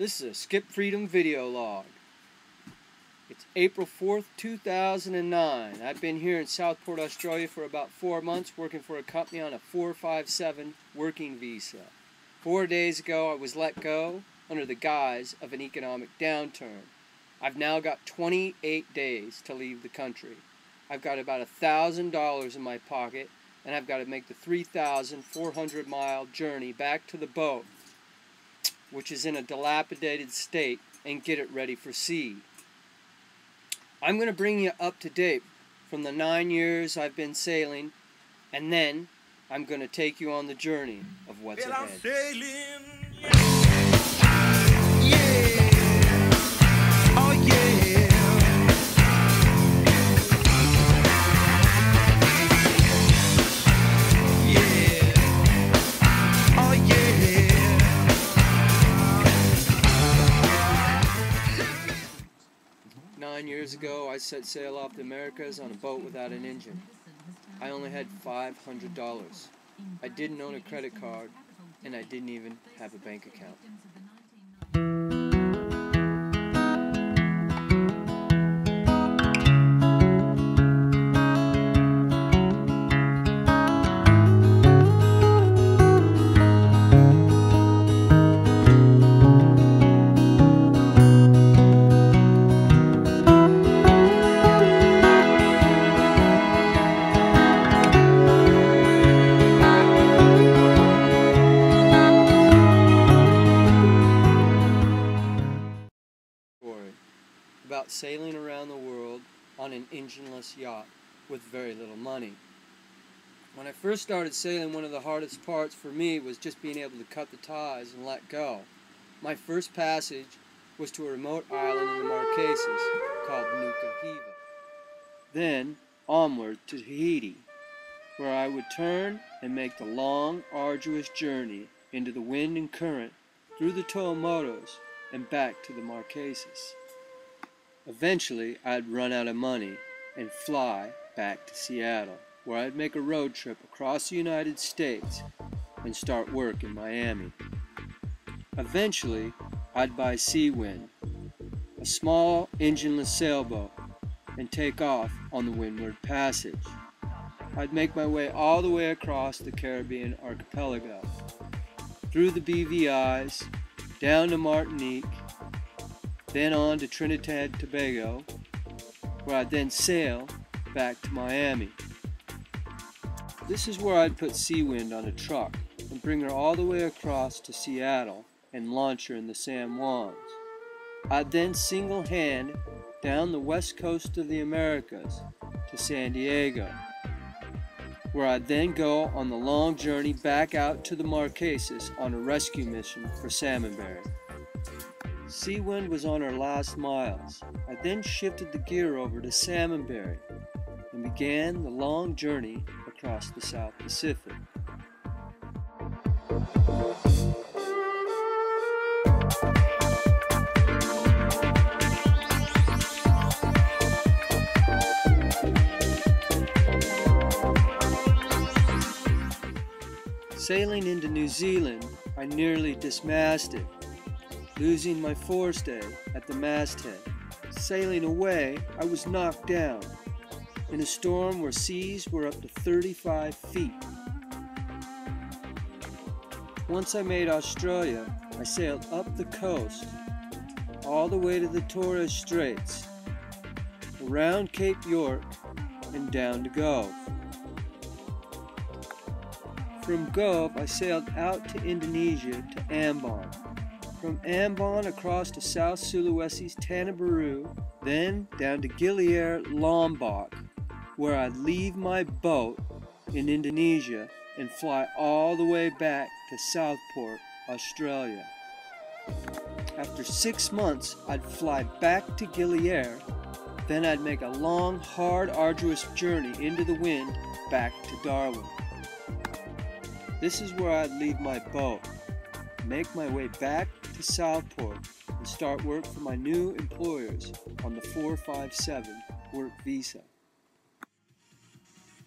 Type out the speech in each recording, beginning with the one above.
This is a Skip Freedom video log. It's April 4th, 2009. I've been here in Southport, Australia for about 4 months working for a company on a 457 working visa. 4 days ago I was let go under the guise of an economic downturn. I've now got 28 days to leave the country. I've got about $1,000 in my pocket and I've got to make the 3,400 mile journey back to the boat, which is in a dilapidated state, and get it ready for sea. I'm going to bring you up to date from the 9 years I've been sailing, and then I'm going to take you on the journey of what's ahead. I'm sailing, yeah. Oh yeah. Yeah. Oh yeah. 9 years ago, I set sail off the Americas on a boat without an engine. I only had $500. I didn't own a credit card, and I didn't even have a bank account. About sailing around the world on an engineless yacht with very little money. When I first started sailing, one of the hardest parts for me was just being able to cut the ties and let go. My first passage was to a remote island in the Marquesas called Nuka-Hiva. Then onward to Tahiti, where I would turn and make the long, arduous journey into the wind and current through the Tuamotus and back to the Marquesas. Eventually, I'd run out of money and fly back to Seattle, where I'd make a road trip across the United States and start work in Miami. Eventually, I'd buy Seawind, a small engineless sailboat, and take off on the Windward Passage. I'd make my way all the way across the Caribbean archipelago, through the BVIs, down to Martinique, then on to Trinidad and Tobago, where I'd then sail back to Miami. This is where I'd put Seawind on a truck and bring her all the way across to Seattle and launch her in the San Juans. I'd then single-hand down the west coast of the Americas to San Diego, where I'd then go on the long journey back out to the Marquesas on a rescue mission for salmonberry. Seawind was on her last miles. I then shifted the gear over to salmonberry and began the long journey across the South Pacific. Sailing into New Zealand, I nearly dismasted, losing my forestay at the masthead. Sailing away, I was knocked down in a storm where seas were up to 35 feet. Once I made Australia, I sailed up the coast, all the way to the Torres Straits, around Cape York, and down to Gove. From Gove, I sailed out to Indonesia to Ambon. From Ambon across to South Sulawesi's Tanah Baru, then down to Gilier, Lombok, where I'd leave my boat in Indonesia and fly all the way back to Southport, Australia. After 6 months, I'd fly back to Gilier, then I'd make a long, hard, arduous journey into the wind back to Darwin. This is where I'd leave my boat, make my way back to Southport, and start work for my new employers on the 457 work visa.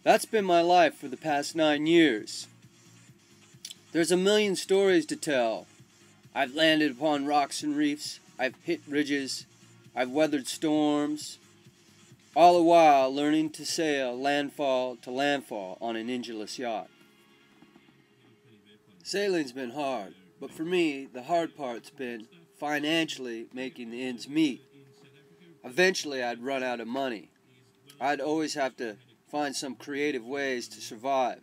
That's been my life for the past 9 years. There's a million stories to tell, I've landed upon rocks and reefs, I've hit ridges, I've weathered storms, all the while learning to sail landfall to landfall on an engineless yacht. Sailing's been hard, but for me, the hard part's been financially making the ends meet. Eventually, I'd run out of money. I'd always have to find some creative ways to survive.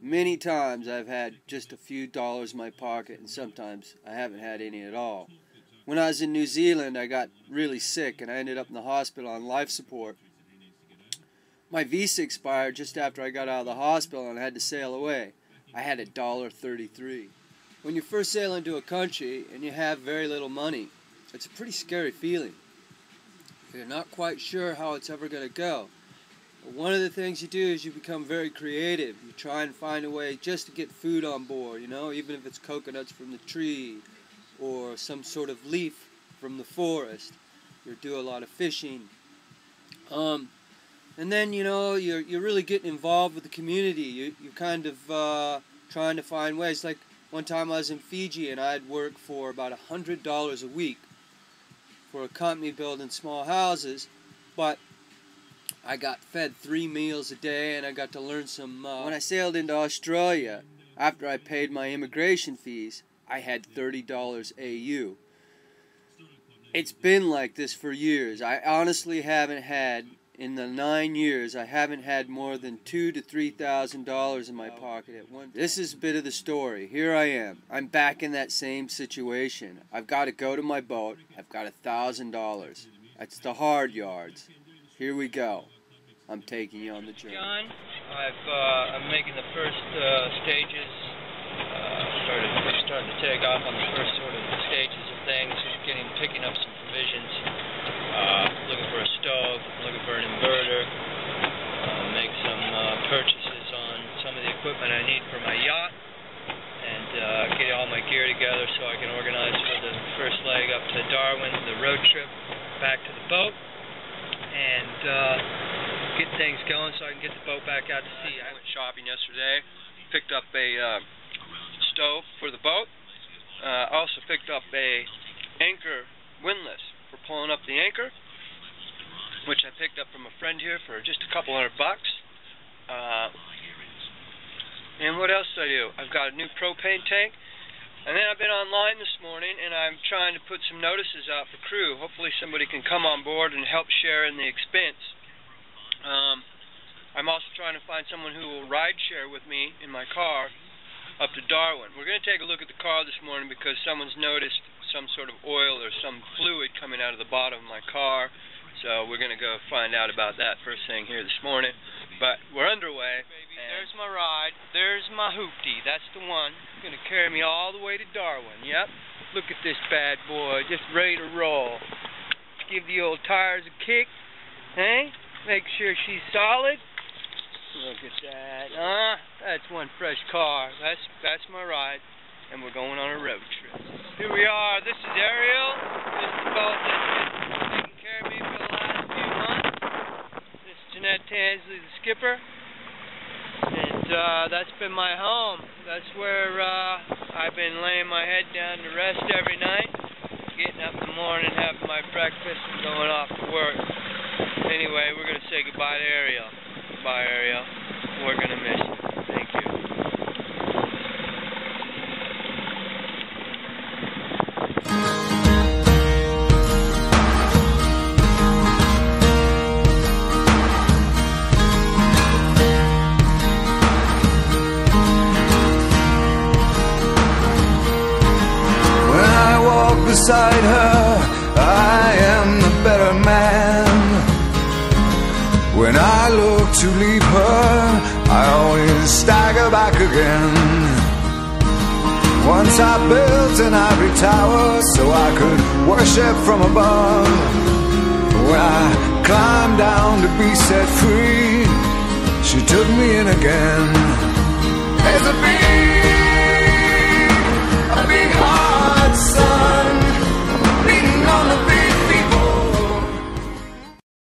Many times I've had just a few dollars in my pocket, and sometimes I haven't had any at all. When I was in New Zealand, I got really sick and I ended up in the hospital on life support. My visa expired just after I got out of the hospital and I had to sail away. I had $1.33. When you first sail into a country and you have very little money, it's a pretty scary feeling. You're not quite sure how it's ever going to go. But one of the things you do is you become very creative. You try and find a way just to get food on board, even if it's coconuts from the tree or some sort of leaf from the forest. You do a lot of fishing. And then, you're really getting involved with the community. You're kind of trying to find ways. Like one time I was in Fiji and I'd work for about $100 a week for a company building small houses, but I got fed 3 meals a day and I got to learn some. When I sailed into Australia, after I paid my immigration fees, I had $30 AU. It's been like this for years. I honestly haven't had, in the 9 years, I haven't had more than $2,000 to $3,000 in my pocket at once. This is a bit of the story. Here I am. I'm back in that same situation. I've got to go to my boat. I've got $1,000. That's the hard yards. Here we go. I'm taking you on the journey. John, I'm making the first stages. Starting to take off on the first sort of stages of things. Picking up some provisions. Looking for a stove. Looking for an inverter. Make some purchases on some of the equipment I need for my yacht, and get all my gear together so I can organize for the first leg up to Darwin, the road trip back to the boat, and get things going so I can get the boat back out to sea. I went shopping yesterday, picked up a stove for the boat. I also picked up a anchor windlass for pulling up the anchor, which I picked up from a friend here for just a couple $100. And what else do I do? I've got a new propane tank. And then I've been online this morning and I'm trying to put some notices out for crew. Hopefully somebody can come on board and help share in the expense. I'm also trying to find someone who will ride share with me in my car up to Darwin. We're going to take a look at the car this morning because someone's noticed some sort of oil or some fluid coming out of the bottom of my car. So we're going to go find out about that first thing here this morning. But we're underway. There's my ride. There's my hoopty. That's the one. It's going to carry me all the way to Darwin. Yep. Look at this bad boy. Just ready to roll. Give the old tires a kick. Hey? Make sure she's solid. Look at that. That's one fresh car. That's my ride. And we're going on a road trip. Here we are. This is Ariel. This is the boat that's been taking care of me for the last few months. This is Jeanette Tansley, the skipper. And that's been my home. That's where I've been laying my head down to rest every night. Getting up in the morning, having my breakfast, and going off to work. Anyway, we're going to say goodbye to Ariel. Bye, Ariel. We're going to miss you. Thank you. When I walk beside her, I am the better man. When I look to leave her, I always stagger back again. Once I built an ivory tower so I could worship from above. When I climbed down to be set free, she took me in again. There's a bee